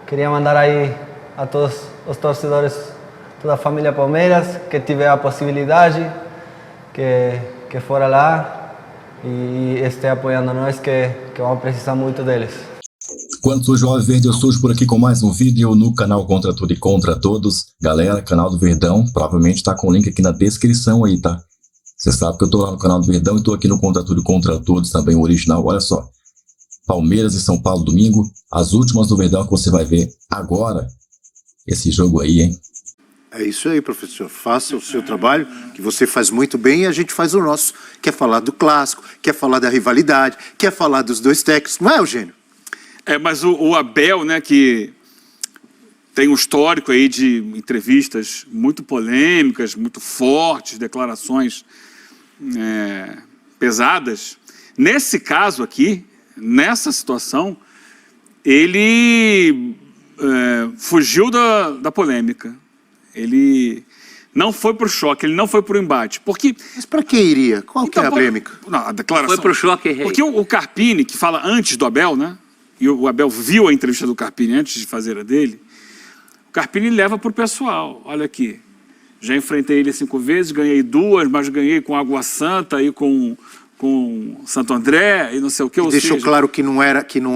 queria mandar aí a todos os torcedores, toda a família Palmeiras, que tiver a possibilidade, que fora lá e esteja apoiando nós, que vamos precisar muito deles. Quando surge o Alviverde, eu surjo por aqui com mais um vídeo no canal Contra Tudo e Contra Todos. Galera, canal do Verdão, provavelmente tá com o link aqui na descrição aí, tá? Você sabe que eu tô lá no canal do Verdão e tô aqui no Contra Tudo e Contra Todos, também o original. Olha só, Palmeiras e São Paulo domingo, as últimas do Verdão que você vai ver agora. Esse jogo aí, hein? É isso aí, professor. Faça o seu trabalho, que você faz muito bem, e a gente faz o nosso. Quer falar do clássico, quer falar da rivalidade, quer falar dos dois técnicos, não é, Eugênio? Mas o Abel, né, que tem um histórico aí de entrevistas muito polêmicas, muito fortes, declarações pesadas. Nesse caso aqui, nessa situação, ele fugiu da polêmica. Ele não foi para o choque, ele não foi para o embate. Porque... Mas para que iria? Qual que é a polêmica? Não, a declaração... Foi para o choque, rei. Porque o Carpini, que fala antes do Abel, né? E o Abel viu a entrevista do Carpini antes de fazer a dele, o Carpini leva para o pessoal. Olha aqui, já enfrentei ele 5 vezes, ganhei 2, mas ganhei com Água Santa e com Santo André e não sei o que. Deixou claro que não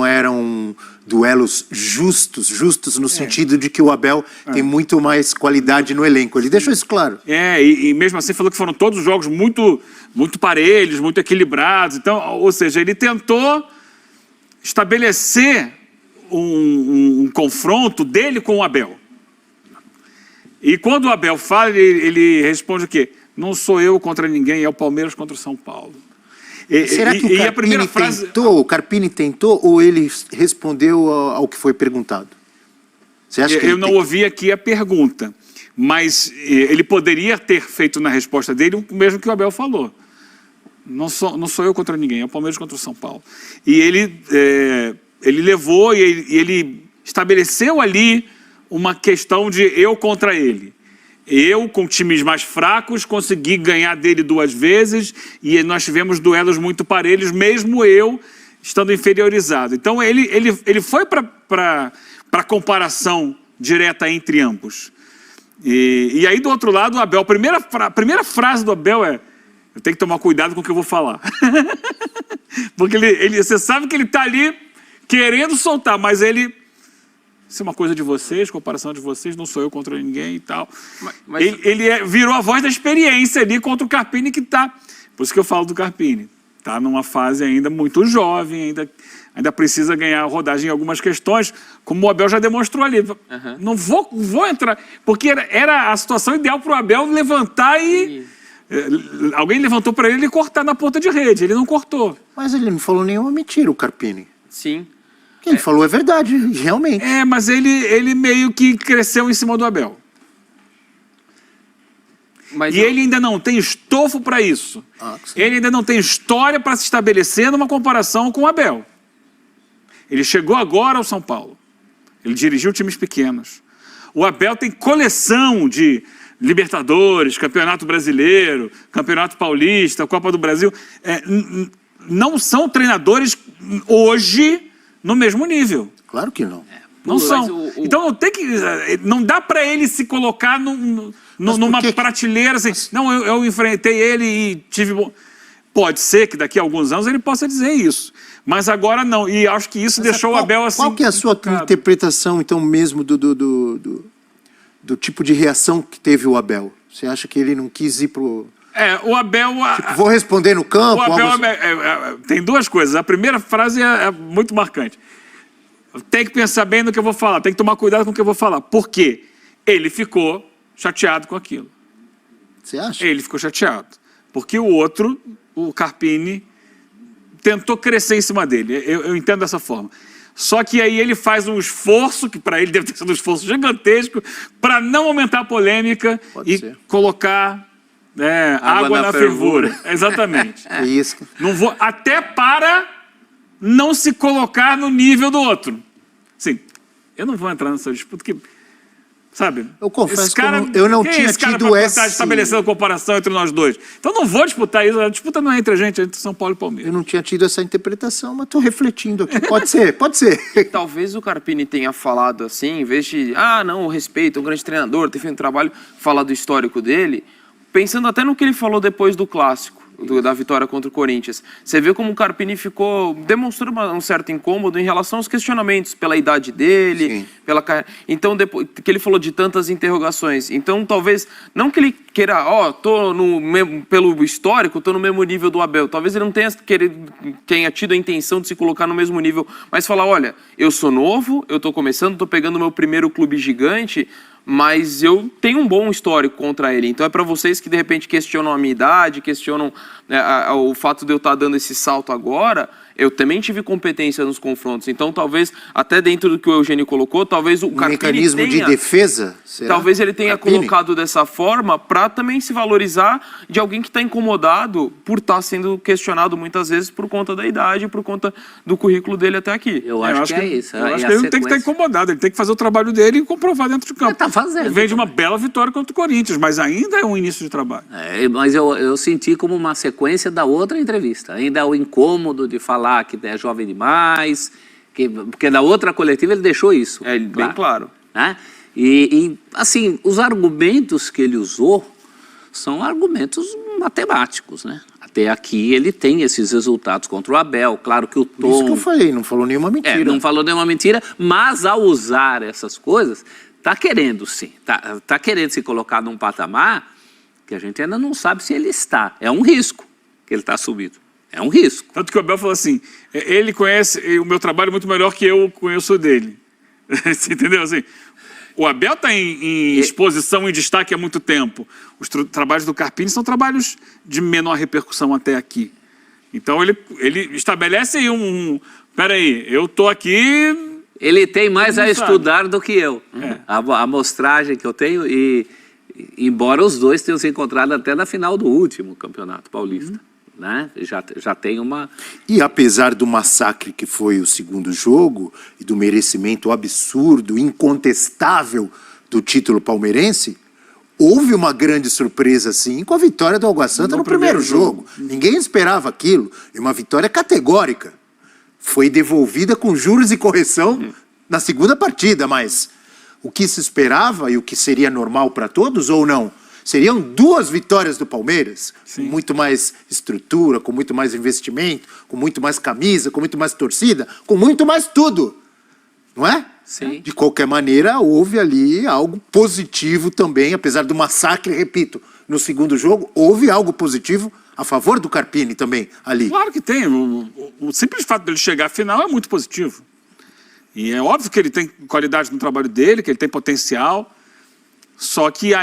eram duelos justos no sentido de que o Abel tem muito mais qualidade no elenco. Ele deixou isso claro. E mesmo assim falou que foram todos jogos muito parelhos, muito equilibrados. Então, ou seja, ele tentou estabelecer um confronto dele com o Abel. E quando o Abel fala, ele responde o quê? Não sou eu contra ninguém, é o Palmeiras contra o São Paulo. Será que o Carpini tentou? O Carpini tentou ou ele respondeu ao que foi perguntado? Você acha que eu não ouvi aqui a pergunta, mas ele poderia ter feito na resposta dele o mesmo que o Abel falou. Não sou eu contra ninguém, é o Palmeiras contra o São Paulo. E ele levou e ele estabeleceu ali uma questão de eu contra ele. Eu, com times mais fracos, consegui ganhar dele 2 vezes e nós tivemos duelos muito parelhos, mesmo eu estando inferiorizado. Então ele foi para a comparação direta entre ambos. E aí, do outro lado, o Abel, a primeira frase do Abel é: eu tenho que tomar cuidado com o que eu vou falar. Porque você sabe que ele está ali querendo soltar, mas isso é uma coisa de vocês, comparação de vocês, não sou eu contra ninguém e tal. Ele virou a voz da experiência ali contra o Carpini, que está... Por isso que eu falo do Carpini. Está numa fase ainda muito jovem, ainda precisa ganhar rodagem em algumas questões, como o Abel já demonstrou ali. Não vou entrar... Porque era a situação ideal para o Abel levantar e... Alguém levantou para ele cortar na ponta de rede, ele não cortou. Mas ele não falou nenhuma mentira, o Carpini. Sim. O que ele falou é verdade, realmente. Mas ele meio que cresceu em cima do Abel. E ele ainda não tem estofo para isso. Ele ainda não tem história para se estabelecer numa comparação com o Abel. Ele chegou agora ao São Paulo. Ele dirigiu times pequenos. O Abel tem coleção de Libertadores, Campeonato Brasileiro, Campeonato Paulista, Copa do Brasil. Não são treinadores hoje no mesmo nível. Claro que não. Não são. Então não dá para ele se colocar numa prateleira assim. Não, eu enfrentei ele e tive... Pode ser que daqui a alguns anos ele possa dizer isso. Mas agora não. E acho que isso deixou o Abel assim... Qual que é a sua interpretação, então, mesmo do tipo de reação que teve o Abel? Você acha que ele não quis ir pro... o Abel... vou responder no campo... O Abel tem 2 coisas. A primeira frase é muito marcante. Tem que pensar bem no que eu vou falar. Tem que tomar cuidado com o que eu vou falar. Por quê? Ele ficou chateado com aquilo. Você acha? Ele ficou chateado. Porque o outro, o Carpini, tentou crescer em cima dele. Eu entendo dessa forma. Só que aí ele faz um esforço, que para ele deve ter sido um esforço gigantesco, para não aumentar a polêmica colocar água na fervura. Exatamente. É isso. Até para não se colocar no nível do outro. Sim, eu não vou entrar nessa disputa, porque Sabe? Eu confesso esse cara, que eu não quem tinha é esse cara tido pra essa... estar estabelecendo comparação entre nós dois? Então não vou disputar isso. A disputa não é entre a gente, é entre São Paulo e Palmeiras. Eu não tinha tido essa interpretação, mas estou refletindo aqui. Pode ser, pode ser. Talvez o Carpini tenha falado assim, em vez de, não, o respeito, é um grande treinador, ter feito um trabalho, falar do histórico dele, pensando até no que ele falou depois do clássico, da vitória contra o Corinthians. Você vê como o Carpini demonstrou um certo incômodo em relação aos questionamentos pela idade dele, Sim. pela carreira. Então, depois que ele falou de tantas interrogações. Então, talvez, não que ele queira, pelo histórico, tô no mesmo nível do Abel. Talvez ele não tenha tido a intenção de se colocar no mesmo nível, mas falar, olha, eu sou novo, eu tô começando, tô pegando o meu primeiro clube gigante, mas eu tenho um bom histórico contra ele. Então é para vocês que de repente questionam a minha idade, questionam o fato de eu estar dando esse salto agora, eu também tive competência nos confrontos. Então talvez, até dentro do que o Eugênio colocou, talvez o Carpini mecanismo de defesa? Será? Talvez ele tenha Carpini? colocado dessa forma para também se valorizar de alguém que está incomodado por estar sendo questionado muitas vezes por conta da idade, por conta do currículo dele até aqui. Eu acho que é isso. Eu acho que ele não tem que estar incomodado, ele tem que fazer o trabalho dele e comprovar dentro de campo. Ele tá fazendo. Vem de uma bela vitória contra o Corinthians, mas ainda é um início de trabalho. Mas eu senti como uma sequência da outra entrevista. Ainda o incômodo de falar que é jovem demais, porque na outra coletiva ele deixou isso. Bem claro. Né? E, assim, os argumentos que ele usou são argumentos matemáticos, né? Até aqui ele tem esses resultados contra o Abel. Claro que o tom... Isso que eu falei, não falou nenhuma mentira. Não falou nenhuma mentira, mas ao usar essas coisas, está querendo sim. Tá querendo se colocar num patamar que a gente ainda não sabe se ele está. É um risco que ele está subindo. É um risco. Tanto que o Abel falou assim, ele conhece o meu trabalho muito melhor que eu conheço o dele. Você entendeu? Assim, o Abel está em exposição, em destaque há muito tempo. Os trabalhos do Carpini são trabalhos de menor repercussão até aqui. Então ele estabelece aí peraí, eu estou aqui... Ele tem mais a estudar sabe. do que eu. A amostragem que eu tenho, e embora os dois tenham se encontrado até na final do último Campeonato Paulista. Né? Já tem uma... E apesar do massacre que foi o segundo jogo e do merecimento absurdo, incontestável do título palmeirense, houve uma grande surpresa, sim, com a vitória do Água Santa no primeiro jogo. Ninguém esperava aquilo. E uma vitória categórica. Foi devolvida com juros e correção na segunda partida, mas o que se esperava e o que seria normal para todos ou não? Seriam 2 vitórias do Palmeiras, com muito mais estrutura, com muito mais investimento, com muito mais camisa, com muito mais torcida, com muito mais tudo, não é? Sim. De qualquer maneira, houve ali algo positivo também, apesar do massacre, repito, no segundo jogo, houve algo positivo a favor do Carpini também ali. Claro que tem, o simples fato dele chegar à final é muito positivo. E é óbvio que ele tem qualidade no trabalho dele, que ele tem potencial, só que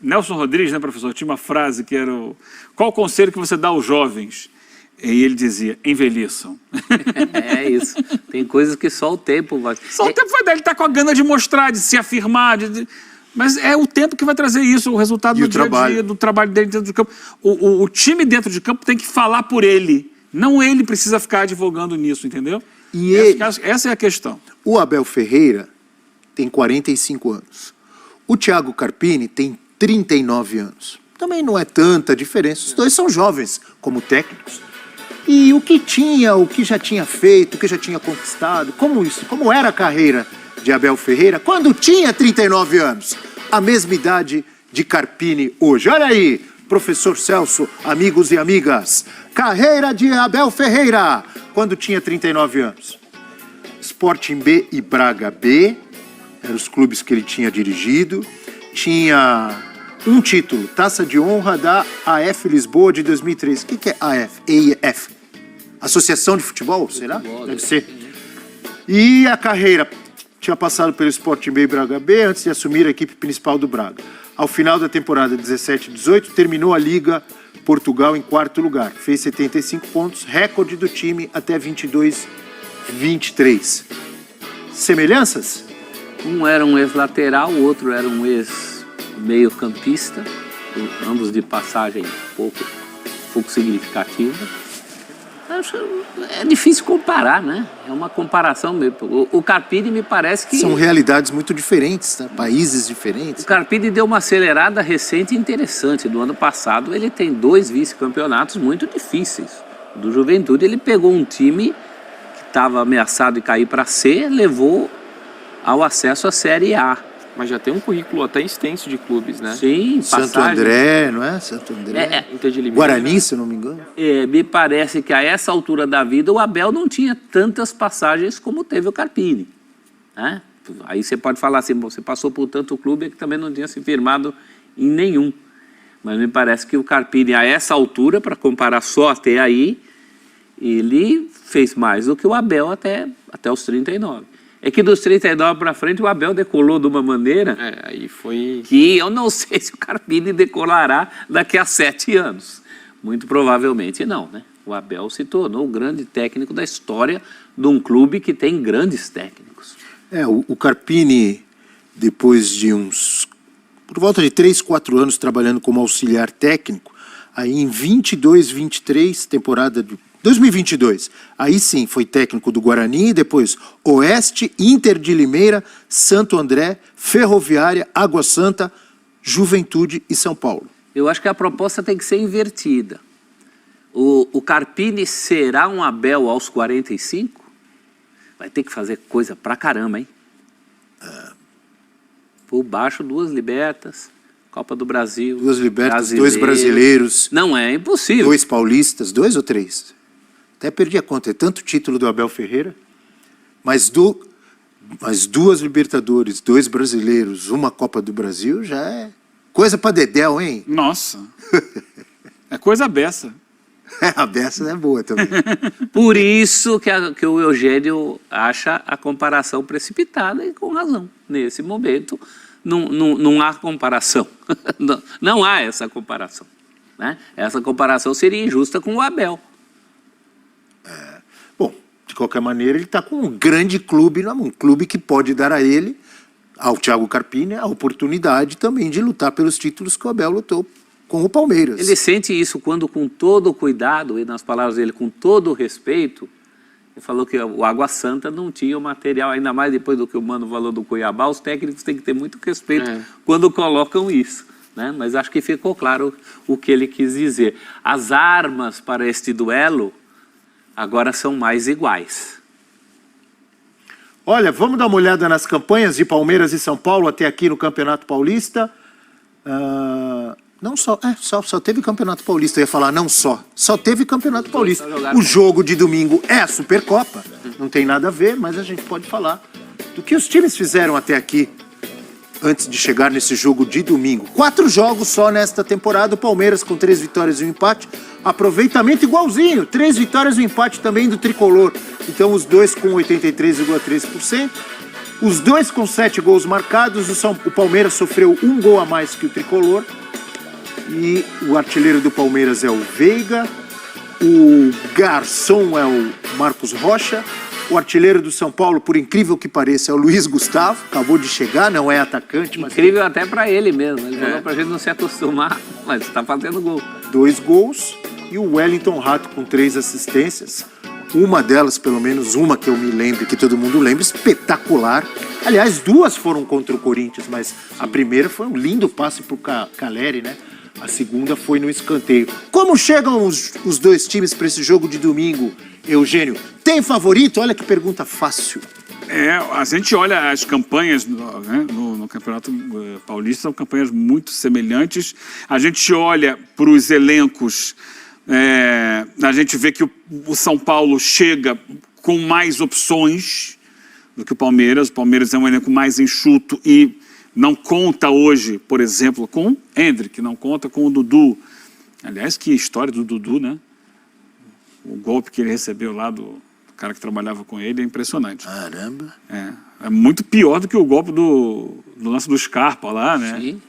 Nelson Rodrigues, né, professor, tinha uma frase que era qual o conselho que você dá aos jovens? E ele dizia, envelheçam. É isso. Tem coisas que só o tempo vai... Só o tempo vai dar, ele está com a gana de mostrar, de se afirmar, mas é o tempo que vai trazer isso, o resultado do dia a dia, do trabalho dele dentro de campo. O time dentro de campo tem que falar por ele, não ele precisa ficar advogando nisso, entendeu? E essa é a questão. O Abel Ferreira tem 45 anos. O Thiago Carpini tem 39 anos. Também não é tanta diferença. Os dois são jovens como técnicos. E o que já tinha feito, o que já tinha conquistado, como era a carreira de Abel Ferreira quando tinha 39 anos. A mesma idade de Carpini hoje. Olha aí, professor Celso, amigos e amigas. Carreira de Abel Ferreira quando tinha 39 anos. Sporting B e Braga B. Eram os clubes que ele tinha dirigido. Tinha um título, Taça de Honra da AF Lisboa de 2003. O que é AF? EIF? Associação de Futebol, será? Deve ser. E a carreira tinha passado pelo Sporting B e Braga B antes de assumir a equipe principal do Braga. Ao final da temporada 17-18, terminou a Liga Portugal em 4º lugar. Fez 75 pontos, recorde do time até 22-23. Semelhanças? Um era um ex-lateral, o outro era um ex-meio-campista, ambos de passagem pouco significativa. é difícil comparar, né? É uma comparação mesmo. O Carpini me parece que... São realidades muito diferentes, né? Países diferentes. O Carpini deu uma acelerada recente e interessante. No ano passado ele tem 2 vice-campeonatos muito difíceis. Do Juventude ele pegou um time que estava ameaçado de cair para C, levou ao acesso à Série A. Mas já tem um currículo até extenso de clubes, né? Sim, Santo André, não é? Santo André. Inter de Limeira. Guarani, se eu não me engano. Me parece que a essa altura da vida o Abel não tinha tantas passagens como teve o Carpini, né? Aí você pode falar assim, você passou por tanto clube que também não tinha se firmado em nenhum. Mas me parece que o Carpini, a essa altura, para comparar só até aí, ele fez mais do que o Abel até os 39. É que dos 39 para frente o Abel decolou de uma maneira Aí foi... que eu não sei se o Carpini decolará daqui a 7 anos. Muito provavelmente não, né? O Abel se tornou o grande técnico da história de um clube que tem grandes técnicos. O Carpini, depois de por volta de 3, 4 anos trabalhando como auxiliar técnico, aí em 22, 23, temporada de 2022, aí sim foi técnico do Guarani, depois Oeste, Inter de Limeira, Santo André, Ferroviária, Água Santa, Juventude e São Paulo. Eu acho que a proposta tem que ser invertida. O Carpini será um Abel aos 45? Vai ter que fazer coisa pra caramba, hein? Por baixo, 2 libertas, Copa do Brasil. 2 libertas, 2 brasileiros. Não é impossível. 2 paulistas, 2 ou 3? Até perdi a conta, é tanto título do Abel Ferreira, mas 2 Libertadores, 2 brasileiros, 1 Copa do Brasil, já é coisa pra dedéu, hein? Nossa, é coisa beça. A beça é boa também. Por isso que o Eugênio acha a comparação precipitada e com razão. Nesse momento, não há comparação. Não há essa comparação, né? Essa comparação seria injusta com o Abel. Bom, de qualquer maneira, ele está com um grande clube, um clube que pode dar a ele, ao Thiago Carpini, a oportunidade também de lutar pelos títulos que o Abel lutou com o Palmeiras. Ele sente isso quando, com todo o cuidado, e nas palavras dele, com todo o respeito, ele falou que o Água Santa não tinha o material, ainda mais depois do que o Mano falou do Cuiabá, os técnicos têm que ter muito respeito quando colocam isso, né? Mas acho que ficou claro o que ele quis dizer. As armas para este duelo agora são mais iguais. Olha, vamos dar uma olhada nas campanhas de Palmeiras e São Paulo até aqui no Campeonato Paulista. Não só, só teve Campeonato Paulista, eu ia falar não só teve Campeonato Paulista. O jogo de domingo é a Supercopa, não tem nada a ver, mas a gente pode falar do que os times fizeram até aqui, antes de chegar nesse jogo de domingo. 4 jogos só nesta temporada, o Palmeiras com 3 vitórias e 1 empate, aproveitamento igualzinho, 3 vitórias e 1 empate também do Tricolor, então os dois com 83,3%, os dois com 7 gols marcados, o Palmeiras sofreu 1 gol a mais que o Tricolor, e o artilheiro do Palmeiras é o Veiga, o garçom é o Marcos Rocha, o artilheiro do São Paulo, por incrível que pareça, é o Luiz Gustavo, acabou de chegar, não é atacante. Mas incrível até para ele mesmo, ele falou pra gente não se acostumar, mas está fazendo gol. 2 gols, e o Wellington Rato com 3 assistências, uma delas, pelo menos uma que eu me lembro, que todo mundo lembra, espetacular. Aliás, 2 foram contra o Corinthians, mas a primeira foi um lindo passe pro Caleri, né? A segunda foi no escanteio. Como chegam os dois times para esse jogo de domingo, Eugênio? Tem favorito? Olha que pergunta fácil. A gente olha as campanhas no Campeonato Paulista, são campanhas muito semelhantes. A gente olha para os elencos, a gente vê que o São Paulo chega com mais opções do que o Palmeiras. O Palmeiras é um elenco mais enxuto e não conta hoje, por exemplo, com o Hendrick, não conta com o Dudu. Aliás, que história do Dudu, né? O golpe que ele recebeu lá do cara que trabalhava com ele é impressionante. Caramba. É muito pior do que o golpe do lance do Scarpa lá, né? Sim.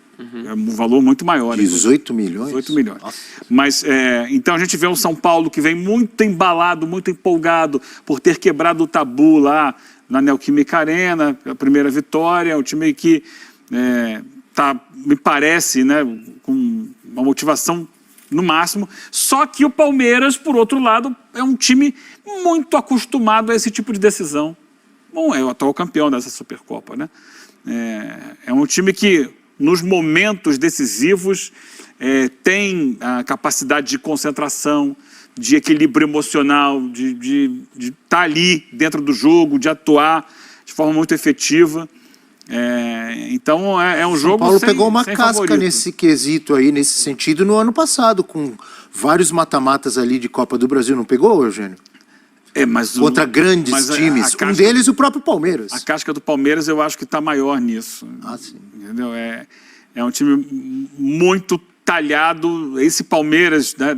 É um valor muito maior. 18 milhões? 18 milhões. Nossa. Mas, então a gente vê um São Paulo que vem muito embalado, muito empolgado por ter quebrado o tabu lá na Neoquímica Arena, a primeira vitória, o time que me parece, né, com uma motivação no máximo. Só que o Palmeiras, por outro lado, é um time muito acostumado a esse tipo de decisão. Bom, é o atual campeão dessa Supercopa, né? É um time que, nos momentos decisivos, tem a capacidade de concentração, de equilíbrio emocional, de estar ali dentro do jogo, de atuar de forma muito efetiva. Então é um jogo São Paulo sem, pegou uma sem casca favorito. nesse quesito aí, nesse sentido, no ano passado, com vários mata-matas ali de Copa do Brasil. Não pegou, Eugênio? Contra grandes times. Um deles, o próprio Palmeiras. A casca do Palmeiras eu acho que está maior nisso. Sim. Entendeu? É um time muito talhado, esse Palmeiras, né,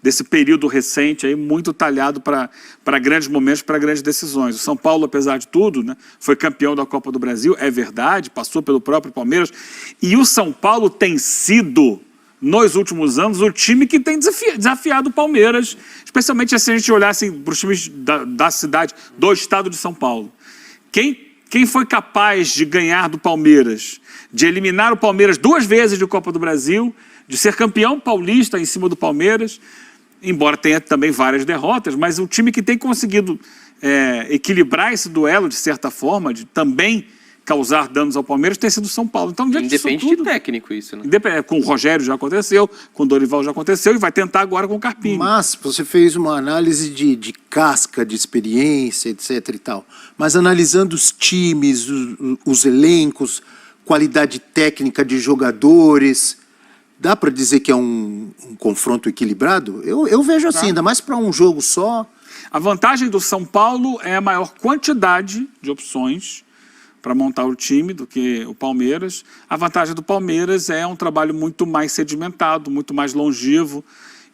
desse período recente aí, muito talhado para grandes momentos, para grandes decisões. O São Paulo, apesar de tudo, né, foi campeão da Copa do Brasil, é verdade, passou pelo próprio Palmeiras, e o São Paulo tem sido, nos últimos anos, o time que tem desafiado o Palmeiras, especialmente se a gente olhar assim, para os times da cidade, do estado de São Paulo. Quem foi capaz de ganhar do Palmeiras, de eliminar o Palmeiras 2 vezes de Copa do Brasil, de ser campeão paulista em cima do Palmeiras, embora tenha também várias derrotas, mas o time que tem conseguido equilibrar esse duelo, de certa forma, de também causar danos ao Palmeiras, tem sido o São Paulo. Então, Independe de técnico isso, né? Com o Rogério já aconteceu, com o Dorival já aconteceu e vai tentar agora com o Carpini. Mas você fez uma análise de casca, de experiência, etc e tal. Mas analisando os times, os elencos, qualidade técnica de jogadores, dá para dizer que é um confronto equilibrado? Eu vejo assim, ainda mais para um jogo só. A vantagem do São Paulo é a maior quantidade de opções para montar o time do que o Palmeiras. A vantagem do Palmeiras é um trabalho muito mais sedimentado, muito mais longevo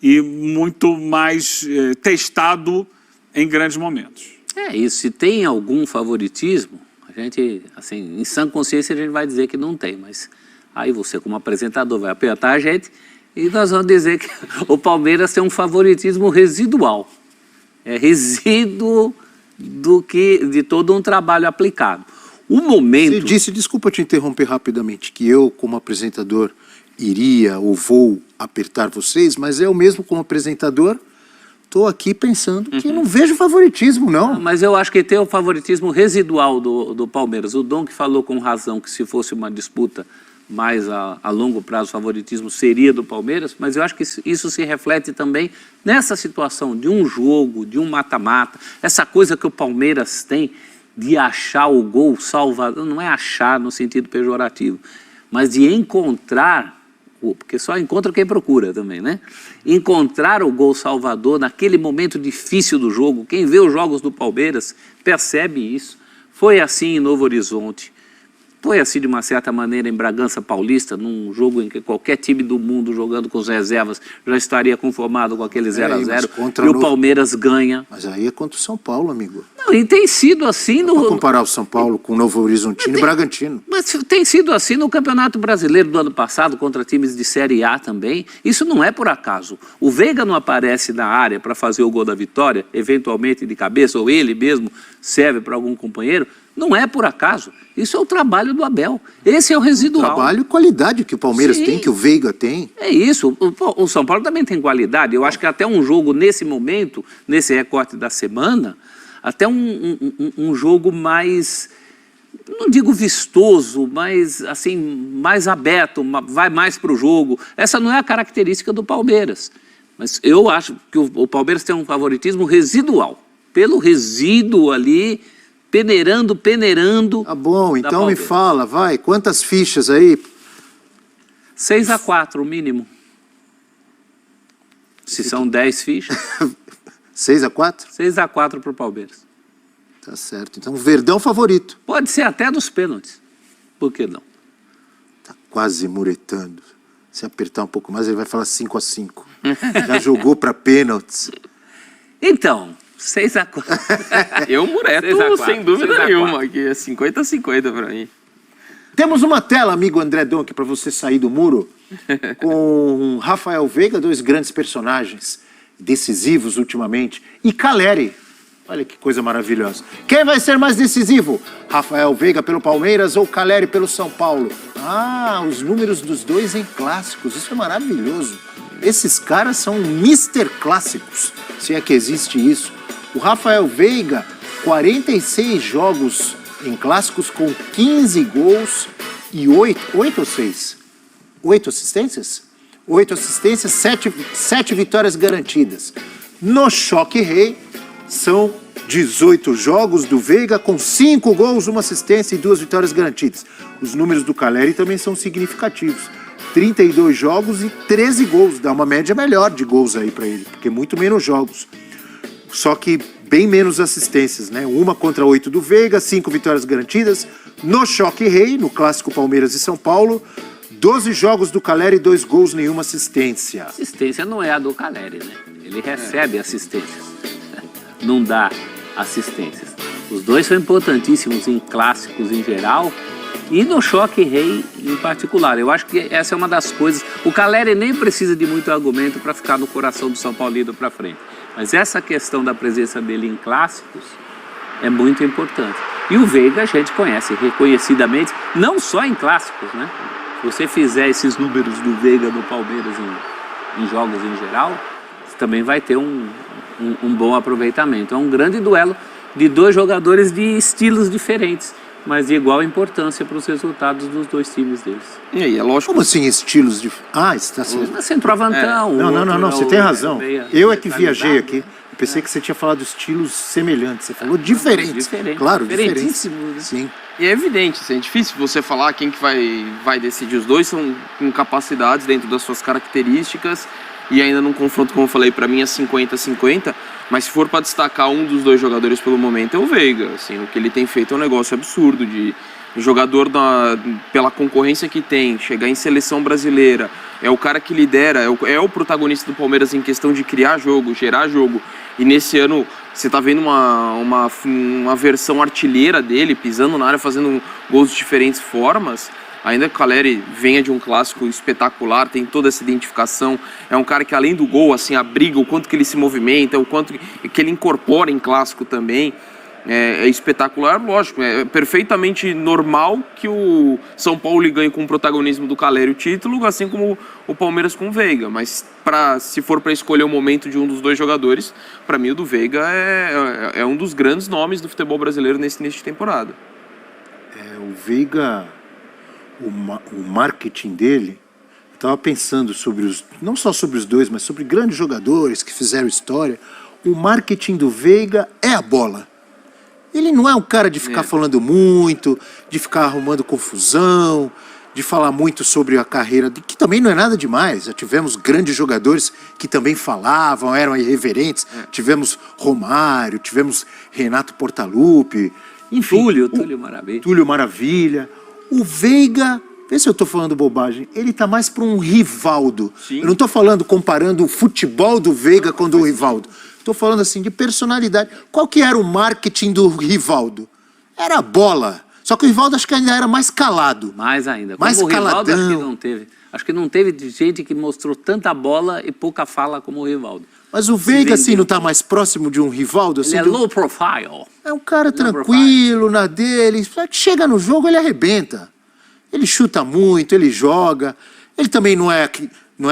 e muito mais testado em grandes momentos. É isso, se tem algum favoritismo, a gente, assim, em sã consciência a gente vai dizer que não tem, mas aí você como apresentador vai apertar a gente e nós vamos dizer que o Palmeiras tem um favoritismo residual. É resíduo de todo um trabalho aplicado. O momento... Você disse, desculpa te interromper rapidamente, que eu, como apresentador, iria ou vou apertar vocês, mas eu mesmo, como apresentador, estou aqui pensando que não vejo favoritismo, não. Mas eu acho que tem o favoritismo residual do Palmeiras. O Dom que falou com razão que se fosse uma disputa mais a longo prazo, o favoritismo seria do Palmeiras, mas eu acho que isso se reflete também nessa situação de um jogo, de um mata-mata, essa coisa que o Palmeiras tem de achar o gol salvador, não é achar no sentido pejorativo, mas de encontrar, porque só encontra quem procura também, né? Encontrar o gol salvador naquele momento difícil do jogo. Quem vê os jogos do Palmeiras percebe isso. Foi assim em Novo Horizonte, foi assim de uma certa maneira em Bragança Paulista, num jogo em que qualquer time do mundo jogando com as reservas já estaria conformado com aquele 0-0 e o Palmeiras ganha. Mas aí é contra o São Paulo, amigo. Não, e tem sido assim no... Não comparar o São Paulo com o Novo Horizontino e Bragantino. Mas tem sido assim no Campeonato Brasileiro do ano passado, contra times de Série A também. Isso não é por acaso. O Veiga não aparece na área para fazer o gol da vitória, eventualmente de cabeça, ou ele mesmo serve para algum companheiro. Não é por acaso. Isso é o trabalho do Abel. Esse é o residual. Trabalho e qualidade que o Palmeiras tem, que o Veiga tem. É isso. O São Paulo também tem qualidade. Eu acho que até um jogo nesse momento, nesse recorte da semana, até um jogo mais, não digo vistoso, mas assim, mais aberto, vai mais para o jogo. Essa não é a característica do Palmeiras. Mas eu acho que o Palmeiras tem um favoritismo residual. Pelo resíduo ali... peneirando. Tá bom, então me fala, vai, quantas fichas aí? 6-4, o mínimo. Se são 10 fichas. 6-4? 6-4 para o Palmeiras. Tá certo, então o Verdão favorito. Pode ser até dos pênaltis. Por que não? Tá quase muretando. Se apertar um pouco mais, ele vai falar 5-5. Já jogou para pênaltis. Então... 6-4. Eu mureto, sem dúvida nenhuma, aqui é 50-50 para mim. Temos uma tela, amigo André Dom, aqui para você sair do muro, com Rafael Veiga, 2 grandes personagens decisivos ultimamente, e Caleri. Olha que coisa maravilhosa. Quem vai ser mais decisivo? Rafael Veiga pelo Palmeiras ou Caleri pelo São Paulo? Ah, os números dos dois em clássicos, isso é maravilhoso. Esses caras são Mr. Clássicos, se é que existe isso. O Rafael Veiga, 46 jogos em clássicos com 15 gols e 8 ou 6? 8 assistências? 8 assistências, 7 vitórias garantidas. No Choque Rei, são 18 jogos do Veiga com 5 gols, 1 assistência e 2 vitórias garantidas. Os números do Caleri também são significativos. 32 jogos e 13 gols. Dá uma média melhor de gols aí pra ele, porque muito menos jogos. Só que bem menos assistências, né? 1 contra 8 do Veiga, 5 vitórias garantidas. No Choque Rei, no clássico Palmeiras e São Paulo, 12 jogos do Caleri, 2 gols, nenhuma assistência. Assistência não é a do Caleri, né? Ele recebe assistências, não dá assistências. Os dois são importantíssimos em clássicos em geral e no Choque Rei em particular. Eu acho que essa é uma das coisas. O Caleri nem precisa de muito argumento para ficar no coração do São Paulino para frente. Mas essa questão da presença dele em clássicos é muito importante. E o Veiga a gente conhece reconhecidamente, não só em clássicos, né? Se você fizer esses números do Veiga no Palmeiras em jogos em geral, você também vai ter um bom aproveitamento. É um grande duelo de dois jogadores de estilos diferentes, mas de igual importância para os resultados dos dois times deles. E aí, é lógico. Como assim estilos de... Ah, está certo. Um é centroavantão. Não, você tem razão. Meia Eu é que viajei centralizado. aqui. Eu pensei que você tinha falado estilos semelhantes. Você falou diferentes. Diferente. Claro, diferentes. Diferentíssimos, né? Sim. E é evidente, assim, é difícil você falar quem que vai decidir. Os dois são com capacidades dentro das suas características e ainda num confronto, como eu falei, para mim é 50-50, mas se for para destacar um dos dois jogadores pelo momento é o Veiga. Assim, o que ele tem feito é um negócio absurdo de jogador pela concorrência que tem, chegar em seleção brasileira, é o cara que lidera, é o protagonista do Palmeiras em questão de criar jogo, gerar jogo. E nesse ano você tá vendo uma versão artilheira dele, pisando na área, fazendo gols de diferentes formas. Ainda que o Caleri venha de um clássico espetacular, tem toda essa identificação, é um cara que além do gol, assim, abriga o quanto que ele se movimenta, o quanto que ele incorpora em clássico também. É espetacular, lógico, é perfeitamente normal que o São Paulo ganhe com o protagonismo do Caleri o título, assim como o Palmeiras com o Veiga, mas se for para escolher o momento de um dos dois jogadores, para mim o do Veiga é um dos grandes nomes do futebol brasileiro nesse início de temporada. O Veiga, o marketing dele, eu estava pensando sobre não só sobre os dois, mas sobre grandes jogadores que fizeram história. O marketing do Veiga é a bola. Ele não é um cara de ficar falando muito, de ficar arrumando confusão, de falar muito sobre a carreira, que também não é nada demais. Já tivemos grandes jogadores que também falavam, eram irreverentes. Tivemos Romário, tivemos Renato Portaluppi, enfim. Túlio Maravilha. Túlio Maravilha. O Veiga, vê se eu tô falando bobagem, ele tá mais para um Rivaldo. Sim. Eu não tô comparando o futebol do Veiga com o do Rivaldo. Estou falando assim de personalidade. Qual que era o marketing do Rivaldo? Era a bola. Só que o Rivaldo acho que ainda era mais calado. Mais ainda. Mais como o Rivaldo, caladão. acho que não teve. Acho que não teve gente que mostrou tanta bola e pouca fala como o Rivaldo. Mas o Veiga, assim, não está mais próximo de um Rivaldo? Assim, Ele é low profile. É um cara tranquilo, na dele. Chega no jogo, ele arrebenta. Ele chuta muito, ele joga. Ele também não é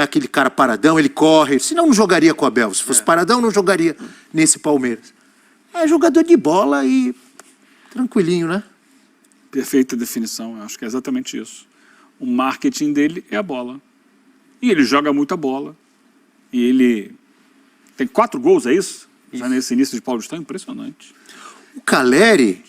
aquele cara paradão, ele corre. Senão não jogaria com o Abel. Se fosse paradão, não jogaria nesse Palmeiras. É jogador de bola e tranquilinho, né? Perfeita definição, eu acho que é exatamente isso. O marketing dele é a bola. E ele joga muita bola. E ele tem 4 gols, é isso? Já nesse início de Paulistão, impressionante. O Caleri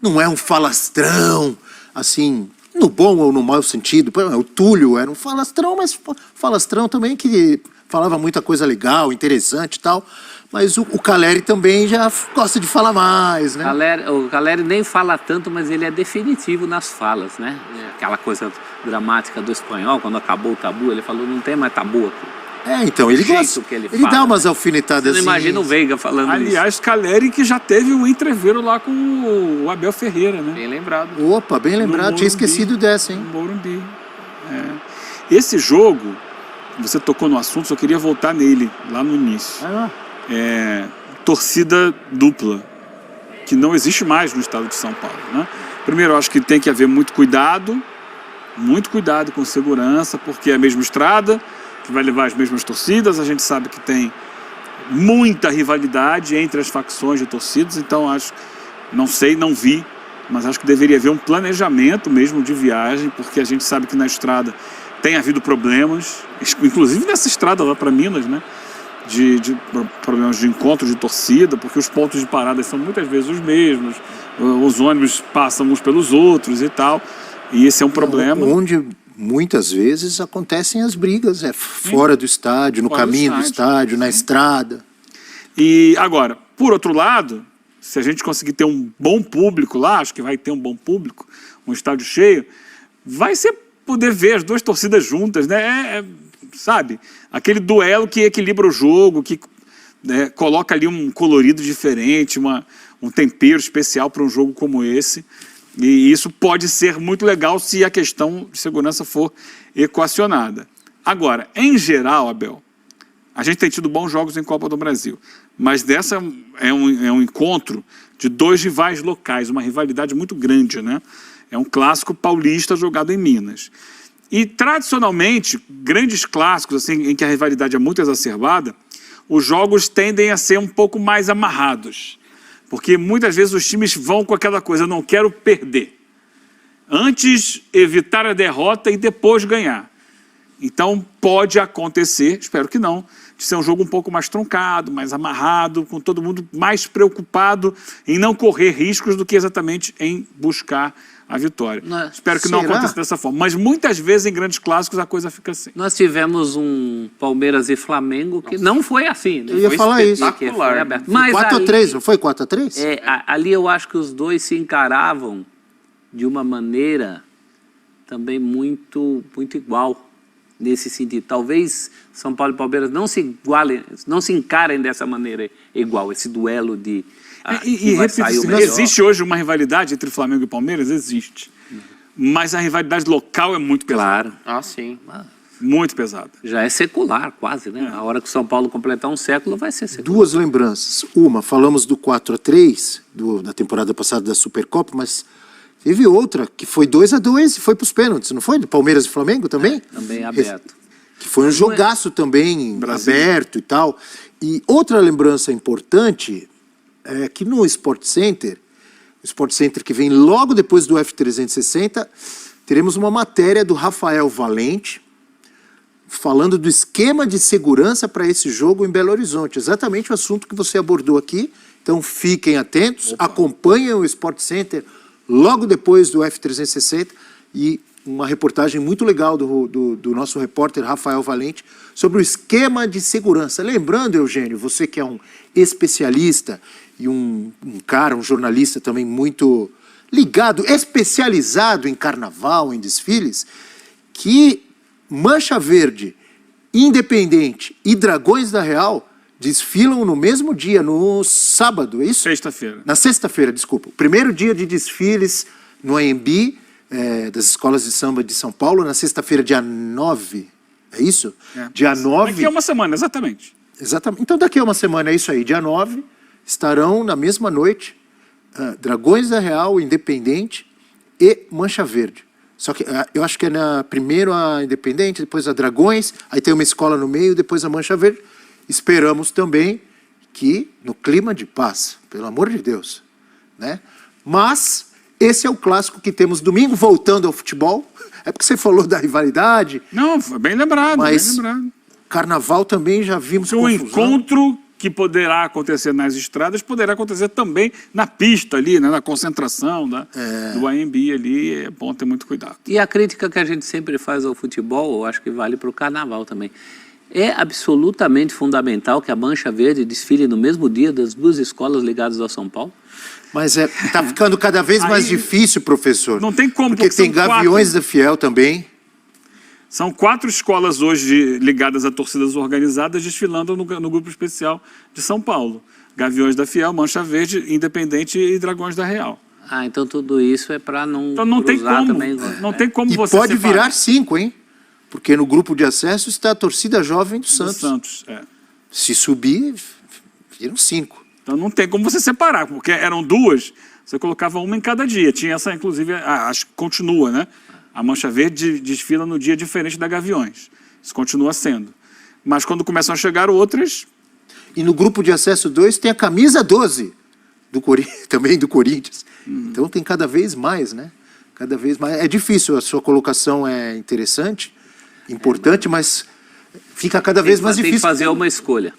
não é um falastrão, assim, no bom ou no mau sentido. O Túlio era um falastrão, mas falastrão também que falava muita coisa legal, interessante e tal. Mas o Caleri também já gosta de falar mais, né? O Caleri nem fala tanto, mas ele é definitivo nas falas, né? Aquela coisa dramática do espanhol, quando acabou o tabu, ele falou, não tem mais tabu aqui. Então, ele jeito gosta. que ele Ele fala, dá umas né? alfinetadas. Você não imagina o Veiga falando Aliás, Caleri que já teve um entreveiro lá com o Abel Ferreira, né? Bem lembrado. Opa, bem lembrado. Tinha esquecido dessa, hein? No Morumbi. Esse jogo, você tocou no assunto, só queria voltar nele, lá no início. Torcida dupla, que não existe mais no estado de São Paulo, né? Primeiro, eu acho que tem que haver muito cuidado com segurança, porque é a mesma estrada que vai levar as mesmas torcidas, a gente sabe que tem muita rivalidade entre as facções de torcidas, então acho, não sei, não vi, mas acho que deveria haver um planejamento mesmo de viagem, porque a gente sabe que na estrada tem havido problemas, inclusive nessa estrada lá para Minas, né? De problemas de encontro de torcida, porque os pontos de parada são muitas vezes os mesmos, os ônibus passam uns pelos outros e tal, e esse é um problema. Onde muitas vezes acontecem as brigas, fora do estádio, no caminho do estádio, na estrada. E agora, por outro lado, se a gente conseguir ter um bom público lá, acho que vai ter um bom público, um estádio cheio, vai ser poder ver as duas torcidas juntas, né? Sabe, aquele duelo que equilibra o jogo, que coloca ali um colorido diferente, um tempero especial para um jogo como esse. E isso pode ser muito legal se a questão de segurança for equacionada. Agora, em geral, Abel, a gente tem tido bons jogos em Copa do Brasil, mas dessa é um encontro de dois rivais locais, uma rivalidade muito grande, né? É um clássico paulista jogado em Minas. E, tradicionalmente, grandes clássicos, assim, em que a rivalidade é muito exacerbada, os jogos tendem a ser um pouco mais amarrados. Porque muitas vezes os times vão com aquela coisa, eu não quero perder. Antes, evitar a derrota e depois ganhar. Então, pode acontecer, espero que não, de ser um jogo um pouco mais truncado, mais amarrado, com todo mundo mais preocupado em não correr riscos do que exatamente em buscar a vitória. Espero que não aconteça dessa forma. Mas muitas vezes em grandes clássicos a coisa fica assim. Nós tivemos um Palmeiras e Flamengo que não foi assim. Né? Eu ia falar isso. Foi aberto. 4x3, não foi 4x3? Ali eu acho que os dois se encaravam de uma maneira também muito igual, nesse sentido. Talvez São Paulo e Palmeiras não se igualem, não se encarem dessa maneira igual, esse duelo de... existe hoje uma rivalidade entre Flamengo e Palmeiras? Existe. Mas a rivalidade local é muito pesada. Claro. Ah, sim. Muito pesada. Já é secular, quase, né? A hora que o São Paulo completar um século vai ser secular. Duas lembranças. Uma, falamos do 4x3, da temporada passada da Supercopa, mas teve outra que foi 2x2 e foi para os pênaltis, não foi? Do Palmeiras e Flamengo também? Também aberto. Que foi um jogaço também, aberto e tal. E outra lembrança importante é que no Sport Center, o Sport Center que vem logo depois do F360, teremos uma matéria do Rafael Valente, falando do esquema de segurança para esse jogo em Belo Horizonte. Exatamente o assunto que você abordou aqui. Então fiquem atentos, acompanhem o Sport Center logo depois do F360 e uma reportagem muito legal do nosso repórter Rafael Valente sobre o esquema de segurança. Lembrando, Eugênio, você que é um especialista e um jornalista também muito ligado, especializado em carnaval, em desfiles, que Mancha Verde, Independente e Dragões da Real desfilam no mesmo dia, no sábado, é isso? Sexta-feira. Na sexta-feira, desculpa. O primeiro dia de desfiles no AMB, das escolas de samba de São Paulo, na sexta-feira, dia 9, é isso? Dia 9... Daqui a uma semana, exatamente. Exatamente. Então daqui a uma semana é isso aí, dia 9, estarão na mesma noite Dragões da Real, Independente e Mancha Verde. Só que eu acho que é primeiro a Independente, depois a Dragões, aí tem uma escola no meio, depois a Mancha Verde. Esperamos também que, no clima de paz, pelo amor de Deus, né? Mas esse é o clássico que temos domingo, voltando ao futebol. É porque você falou da rivalidade. Não, foi bem lembrado, mas bem lembrado. Carnaval também já vimos Um confusão. encontro que poderá acontecer nas estradas, poderá acontecer também na pista ali, né, na concentração do AMB ali, é bom ter muito cuidado. E a crítica que a gente sempre faz ao futebol, eu acho que vale para o carnaval também. É absolutamente fundamental que a Mancha Verde desfile no mesmo dia das duas escolas ligadas ao São Paulo. Mas está ficando cada vez mais difícil, professor. Não tem como, porque tem Gaviões da Fiel também. São 4 escolas hoje ligadas a torcidas organizadas desfilando no grupo especial de São Paulo. Gaviões da Fiel, Mancha Verde, Independente e Dragões da Real. Ah, então tudo isso é para não então não cruzar tem como, também. Não tem como e você pode separar. virar 5, hein? Porque no grupo de acesso está a torcida jovem do Santos. Se subir, viram 5. Então não tem como você separar, porque eram 2, você colocava uma em cada dia. Tinha essa, inclusive, acho que continua, né? A Mancha Verde desfila no dia diferente da Gaviões. Isso continua sendo. Mas quando começam a chegar outras... E no grupo de acesso 2 tem a camisa 12, também do Corinthians. Então tem cada vez mais, né? Cada vez mais. É difícil, a sua colocação é interessante, importante, mas fica cada vez mais difícil. Tem que fazer uma escolha.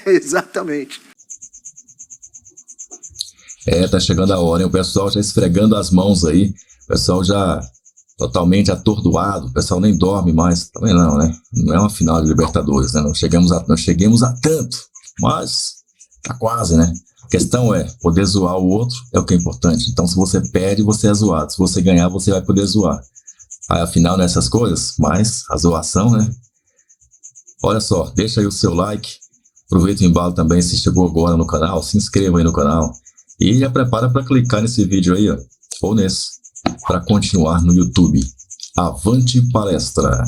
Exatamente. Tá chegando a hora, hein? O pessoal já esfregando as mãos aí, o pessoal já totalmente atordoado, o pessoal nem dorme mais, também não, né? Não é uma final de Libertadores, né? Não chegamos a tanto, mas tá quase, né? A questão é, poder zoar o outro é o que é importante. Então, se você perde, você é zoado. Se você ganhar, você vai poder zoar. Aí, afinal, nessas coisas, mas a zoação, né? Olha só, deixa aí o seu like, aproveita o embalo também, se chegou agora no canal, se inscreva aí no canal e já prepara para clicar nesse vídeo aí, ó, ou nesse, para continuar no YouTube. Avante palestra!